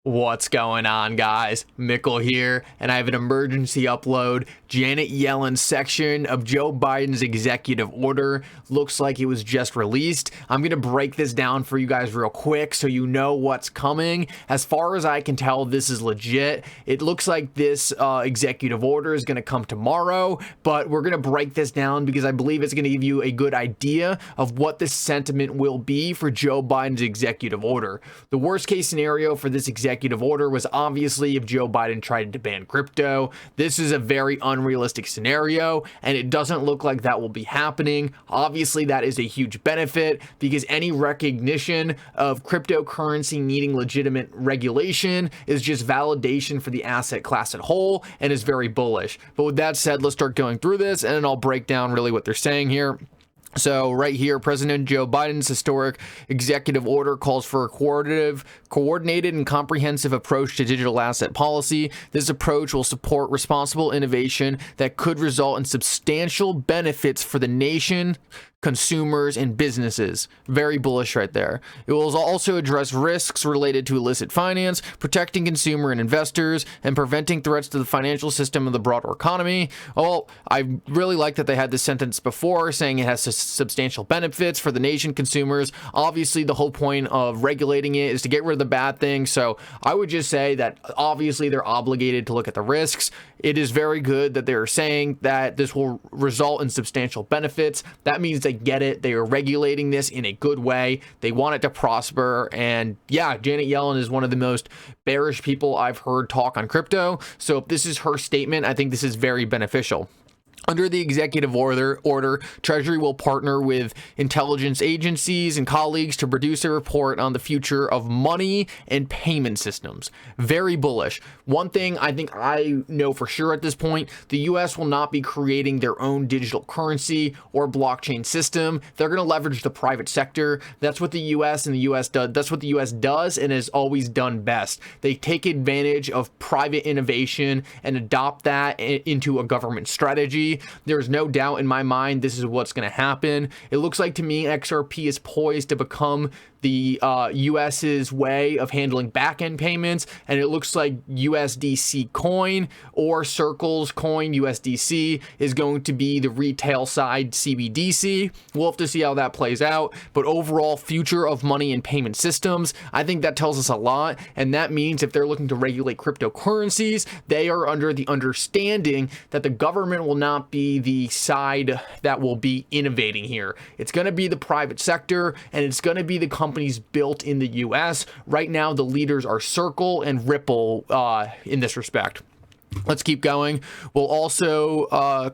What's going on, guys? Mickle here, and I have an emergency upload. Janet Yellen's section of Joe Biden's executive order looks like it was just released. I'm going to break this down for you guys real quick so you know what's coming. As far as I can tell, this is legit. It looks like this executive order is going to come tomorrow, but we're going to break this down because I believe it's going to give you a good idea of what the sentiment will be for Joe Biden's executive order. The worst case scenario for this executive order was obviously if Joe Biden tried to ban crypto. This is a very unrealistic scenario, and it doesn't look like that will be happening. Obviously, that is a huge benefit because any recognition of cryptocurrency needing legitimate regulation is just validation for the asset class at whole and is very bullish. But with that said, let's start going through this, and then I'll break down really what they're saying here. So right here, President Joe Biden's historic executive order calls for a coordinated and comprehensive approach to digital asset policy. This approach will support responsible innovation that could result in substantial benefits for the nation, consumers, and businesses. Very bullish right there. It will also address risks related to illicit finance, protecting consumer and investors, and preventing threats to the financial system of the broader economy. Well, I really like that they had this sentence before saying it has substantial benefits for the nation, consumers. Obviously, the whole point of regulating it is to get rid of the bad things. So I would just say that obviously they're obligated to look at the risks. It is very good that they're saying that this will result in substantial benefits. That means they get it. They are regulating this in a good way. They want it to prosper. And yeah, Janet Yellen is one of the most bearish people I've heard talk on crypto. So if this is her statement, I think this is very beneficial. Under the executive order, Treasury will partner with intelligence agencies and colleagues to produce a report on the future of money and payment systems. Very bullish. One thing I think I know for sure at this point, the US will not be creating their own digital currency or blockchain system. They're going to leverage the private sector. That's what the US does. That's what the US does and has always done best. They take advantage of private innovation and adopt that into a government strategy. There's no doubt in my mind this is what's going to happen. It looks like to me XRP is poised to become the US's way of handling back-end payments, and it looks like USDC coin or Circle's coin USDC is going to be the retail side CBDC. We'll have to see how that plays out, but overall future of money and payment systems, I think that tells us a lot, and that means if they're looking to regulate cryptocurrencies, they are under the understanding that the government will not be the side that will be innovating here. It's going to be the private sector, and it's going to be the companies built in the US. Right now, the leaders are Circle and Ripple in this respect. Let's keep going. We'll also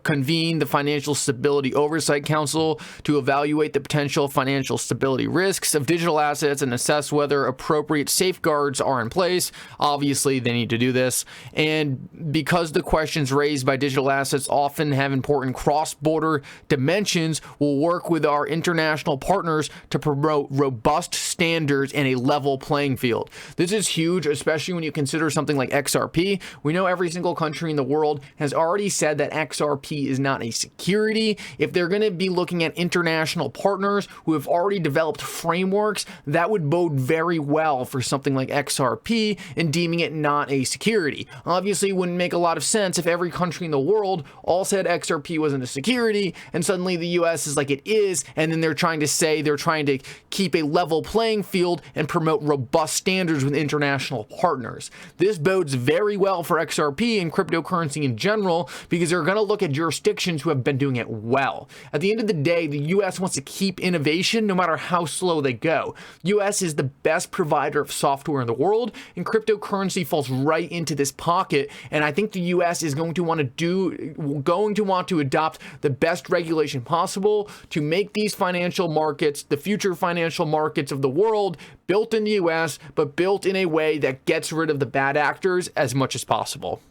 convene the Financial Stability Oversight Council to evaluate the potential financial stability risks of digital assets and assess whether appropriate safeguards are in place. Obviously, they need to do this. And because the questions raised by digital assets often have important cross-border dimensions, we'll work with our international partners to promote robust standards and a level playing field. This is huge, especially when you consider something like XRP. We know every single country in the world has already said that XRP is not a security. If they're going to be looking at international partners who have already developed frameworks, that would bode very well for something like XRP and deeming it not a security. Obviously, it wouldn't make a lot of sense if every country in the world all said XRP wasn't a security, and suddenly the US is like it is, and then they're trying to keep a level playing field and promote robust standards with international partners. This bodes very well for XRP and cryptocurrency in general because they're going to look at jurisdictions who have been doing it well. At the end of the day, the US wants to keep innovation no matter how slow they go. US is the best provider of software in the world, and cryptocurrency falls right into this pocket, and I think the US is going to want to adopt the best regulation possible to make these financial markets, the future financial markets of the world, built in the US, but built in a way that gets rid of the bad actors as much as possible.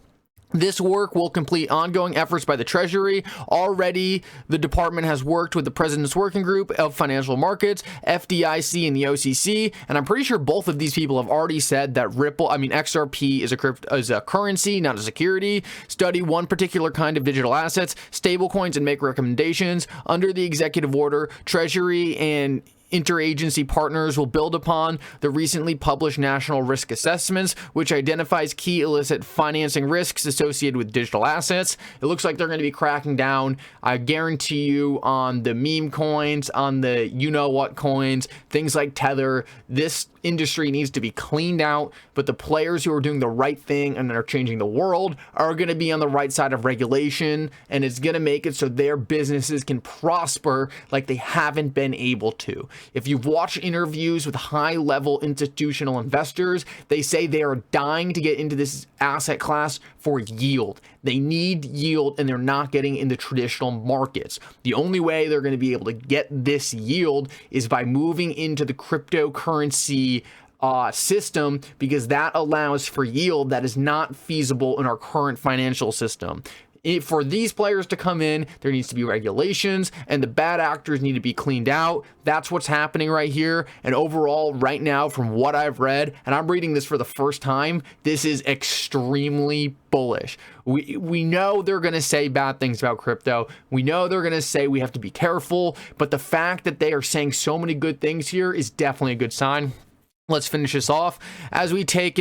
This work will complete ongoing efforts by the Treasury. Already, the department has worked with the President's Working Group of Financial Markets, FDIC, and the OCC, and I'm pretty sure both of these people have already said that XRP is a currency, not a security. Study one particular kind of digital assets, stablecoins, and make recommendations. Under the executive order, Treasury and interagency partners will build upon the recently published national risk assessments, which identifies key illicit financing risks associated with digital assets. It looks like they're going to be cracking down, I guarantee you, on the meme coins, on the you-know-what coins, things like Tether. This industry needs to be cleaned out, but the players who are doing the right thing and that are changing the world are going to be on the right side of regulation, and it's going to make it so their businesses can prosper like they haven't been able to. If you've watched interviews with high-level institutional investors, they say they are dying to get into this asset class for yield. They need yield, and they're not getting in the traditional markets. The only way they're going to be able to get this yield is by moving into the cryptocurrency system, because that allows for yield that is not feasible in our current financial system. For these players to come in, there needs to be regulations, and the bad actors need to be cleaned out. That's what's happening right here. And overall, right now, from what I've read, and I'm reading this for the first time, this is extremely bullish. We know they're going to say bad things about crypto. We know they're going to say we have to be careful, but the fact that they are saying so many good things here is definitely a good sign. Let's finish this off. As we take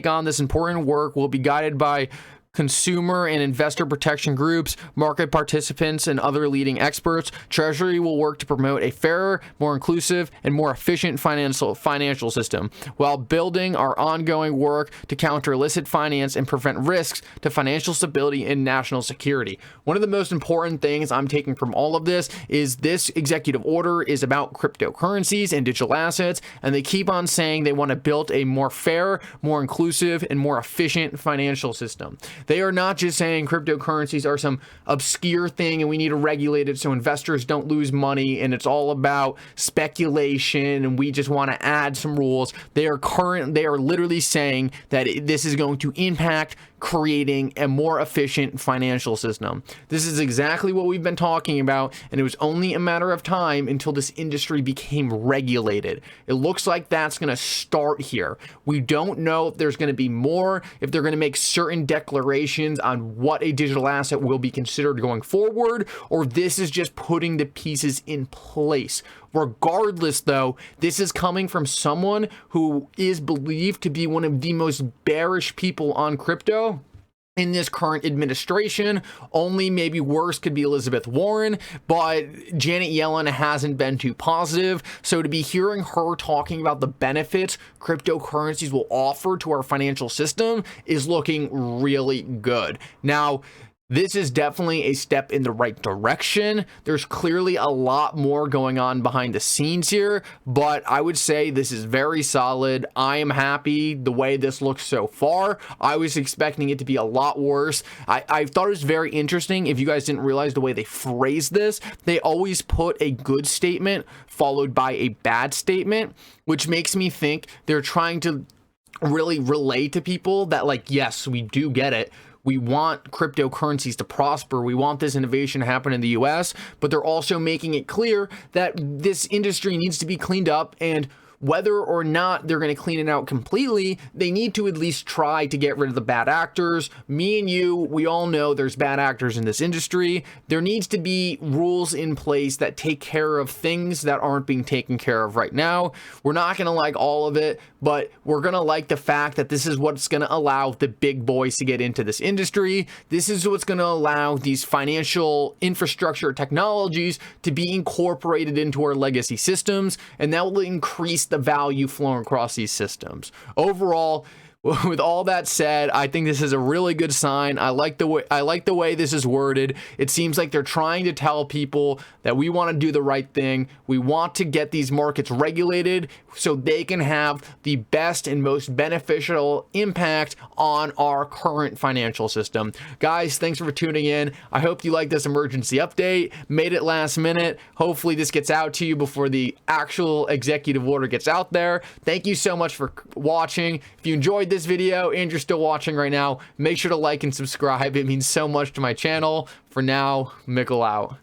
on this important work, we'll be guided by consumer and investor protection groups, market participants, and other leading experts. Treasury will work to promote a fairer, more inclusive, and more efficient financial system, while building our ongoing work to counter illicit finance and prevent risks to financial stability and national security. One of the most important things I'm taking from all of this is this executive order is about cryptocurrencies and digital assets, and they keep on saying they want to build a more fair, more inclusive, and more efficient financial system. They are not just saying cryptocurrencies are some obscure thing and we need to regulate it so investors don't lose money and it's all about speculation and we just want to add some rules. They are literally saying that this is going to impact creating a more efficient financial system. This is exactly what we've been talking about, and it was only a matter of time until this industry became regulated. It looks like that's going to start here. We don't know if there's going to be more, if they're going to make certain declarations on what a digital asset will be considered going forward, or this is just putting the pieces in place. Regardless, though, this is coming from someone who is believed to be one of the most bearish people on crypto in this current administration. Only maybe worse could be Elizabeth Warren, but Janet Yellen hasn't been too positive. So to be hearing her talking about the benefits cryptocurrencies will offer to our financial system is looking really good. Now, this is definitely a step in the right direction. There's clearly a lot more going on behind the scenes here, but I would say this is very solid. I am happy the way this looks so far. I was expecting it to be a lot worse. I thought it was very interesting. If you guys didn't realize the way they phrase this, they always put a good statement followed by a bad statement, which makes me think they're trying to really relay to people that, like, yes, we do get it. We want cryptocurrencies to prosper. We want this innovation to happen in the US, but they're also making it clear that this industry needs to be cleaned up, and whether or not they're going to clean it out completely, they need to at least try to get rid of the bad actors. Me and you, we all know there's bad actors in this industry. There needs to be rules in place that take care of things that aren't being taken care of right now. We're not going to like all of it, but we're going to like the fact that this is what's going to allow the big boys to get into this industry. This is what's going to allow these financial infrastructure technologies to be incorporated into our legacy systems, and that will increase the value flowing across these systems. Overall, with all that said, I think this is a really good sign. I like the way this is worded. It seems like they're trying to tell people that we want to do the right thing. We want to get these markets regulated so they can have the best and most beneficial impact on our current financial system. Guys, thanks for tuning in. I hope you like this emergency update. Made it last minute. Hopefully this gets out to you before the actual executive order gets out there. Thank you so much for watching. If you enjoyed this video and you're still watching right now, make sure to like and subscribe. It means so much to my channel. For now, Mickle out.